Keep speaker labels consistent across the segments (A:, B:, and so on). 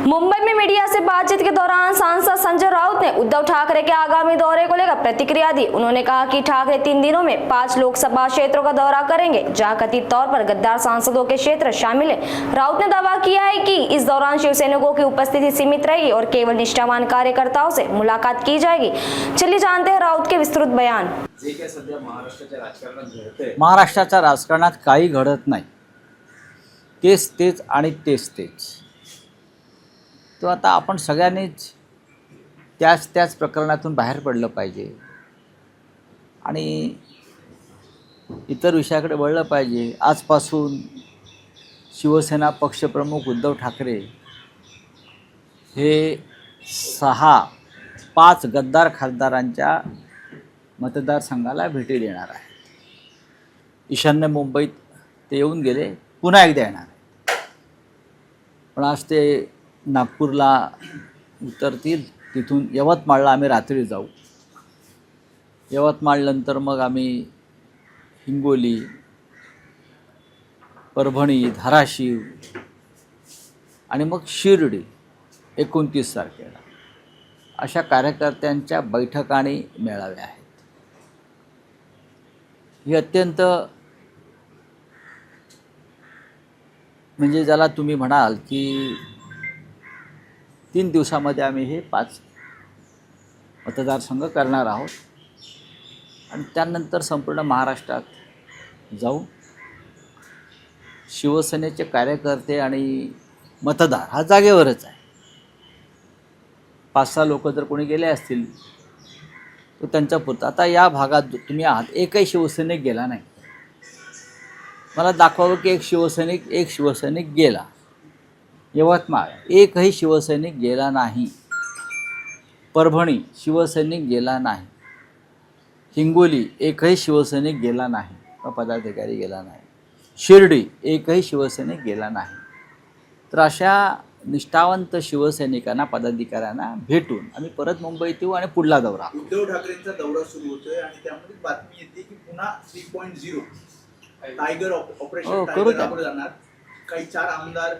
A: मुंबई में मीडिया से बातचीत के दौरान सांसद संजय राउत ने उद्धव ठाकरे के आगामी दौरे को लेकर प्रतिक्रिया दी। उन्होंने कहा कि ठाकरे 3 दिनों में 5 लोकसभा क्षेत्रों का दौरा करेंगे, जहां कथित तौर पर गद्दार सांसदों के क्षेत्र शामिल है। राउत ने दावा किया है कि इस दौरान शिवसैनिकों की उपस्थिति सीमित रहेगी और केवल निष्ठावान कार्यकर्ताओं से मुलाकात की जाएगी। चलिए जानते हैं राउत के विस्तृत बयान।
B: महाराष्ट्राच्या राजकारणात काही घडत नाही, तेच तेच आणि तेच तेच. तो आता आपण सगळ्यांनीच त्याच प्रकरणातून बाहेर पडलं पाहिजे आणि इतर विषयाकडे वळलं पाहिजे. आजपासून शिवसेना पक्षप्रमुख उद्धव ठाकरे हे 5 गद्दार खासदारांच्या मतदारसंघाला भेटी देणार आहेत. ईशान्य मुंबईत ते येऊन गेले, पुन्हा एकदा येणार आहेत. पण आज ते नागपूरला उतरतील, तिथून यवतमाळला आम्ही रात्री जाऊ. यवतमाळनंतर मग आम्ही हिंगोली, परभणी, धाराशिव आणि मग शिर्डी 29 तारखेला अशा कार्यकर्त्यांच्या बैठका आणि मेळावे आहेत. ही अत्यंत म्हणजे ज्याला तुम्ही म्हणाल की 3 दिवसामध्ये आम्ही हे 5 मतदारसंघ करणार आहोत आणि त्यानंतर संपूर्ण महाराष्ट्रात जाऊ. शिवसेनेचे कार्यकर्ते आणि मतदार हा जागेवरच आहे. 5-6 लोक जर कोणी गेले असतील तर त्यांच्या पुरतं. आता या भागात तुम्ही आहात, एकही शिवसैनिक गेला नाही. मला दाखवावं की एक शिवसैनिक गेला. यवतमाळ एकही शिवसैनिक गेला नाही. परभणी शिवसैनिक गेला नाही. हिंगोली एकही शिवसैनिक गेला नाही, पदाधिकारी गेला नाही. शिर्डी एकही शिवसैनिक गेला नाही. तर अशा निष्ठावंत शिवसैनिकांना, पदाधिकाऱ्यांना भेटून आम्ही परत मुंबईत येऊ आणि पुढला दौरा.
C: उद्धव ठाकरेंचा दौरा सुरू होतोय आणि त्यामध्ये बातमी येते की पुन्हा 3.0 टायगर ऑपरेशन टायगर जाणार. काही 4 आमदार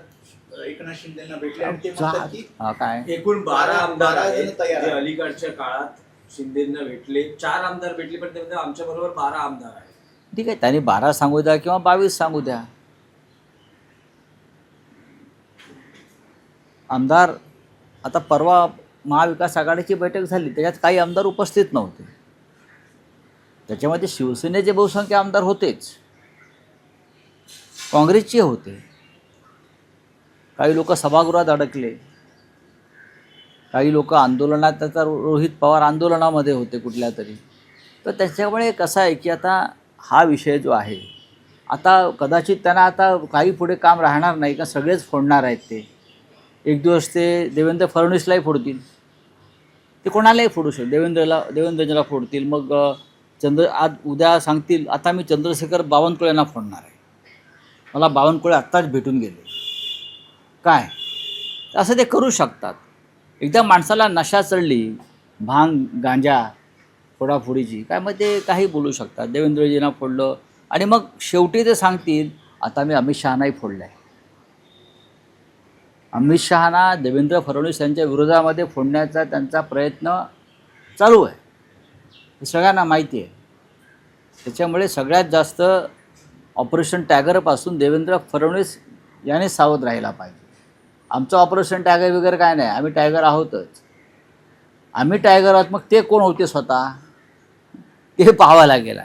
C: एकनाथ शिंदेंना भेटले आणि ते म्हणतात की
B: काय
D: एकूण 12 आमदार आहेत जे अलीकडच्या काळात शिंदेंना भेटले. 4 आमदार भेटले, पण ते म्हणतात आमच्या बरोबर 12 आमदार आहेत.
B: ठीक आहे, त्यांनी 12 सांगू द्या किंवा 22 सांगू द्या. आमदार आता परवा महाविकास आघाडीची बैठक झाली, त्याच्यात काही आमदार उपस्थित नव्हते. त्याच्यामध्ये शिवसेनेचे बहुसंख्य आमदार होतेच, काँग्रेसचे होते. काही लोक सभागृहात अडकले, काही लोक आंदोलनात, त्याचा रोहित पवार आंदोलनामध्ये होते कुठल्या तरी. तर त्याच्यामुळे कसं आहे की आता हा विषय जो आहे, आता कदाचित त्यांना आता काही पुढे काम राहणार नाही का, सगळेच फोडणार आहेत. ते एक दिवस ते देवेंद्र फडणवीसलाही फोडतील, ते कोणालाही फोडू शकतो. देवेंद्रजीला फोडतील. मग आज उद्या सांगतील आता मी चंद्रशेखर बावनकुळेंना फोडणार आहे. मला बावनकुळे आत्ताच भेटून गेले. काय असं ते करू शकतात. एकदा माणसाला नशा चढली, भांग गांजा फोडाफोडीची, काय मग ते काही बोलू शकतात. देवेंद्रजींना फोडलं आणि मग शेवटी ते सांगतील आता मी अमित शहानाही फोडलं आहे. अमित शहाना देवेंद्र फडणवीस यांच्या विरोधामध्ये फोडण्याचा त्यांचा प्रयत्न चालू आहे, हे सगळ्यांना माहिती आहे. त्याच्यामुळे सगळ्यात जास्त ऑपरेशन टायगरपासून देवेंद्र फडणवीस याने सावध राहायला पाहिजे. आमचं ऑपरेशन टायगर वगैरे काय नाही, आम्ही टायगर आहोतच. आम्ही टायगर आहोत, मग ते कोण होते स्वतः ते पाहावं लागेल.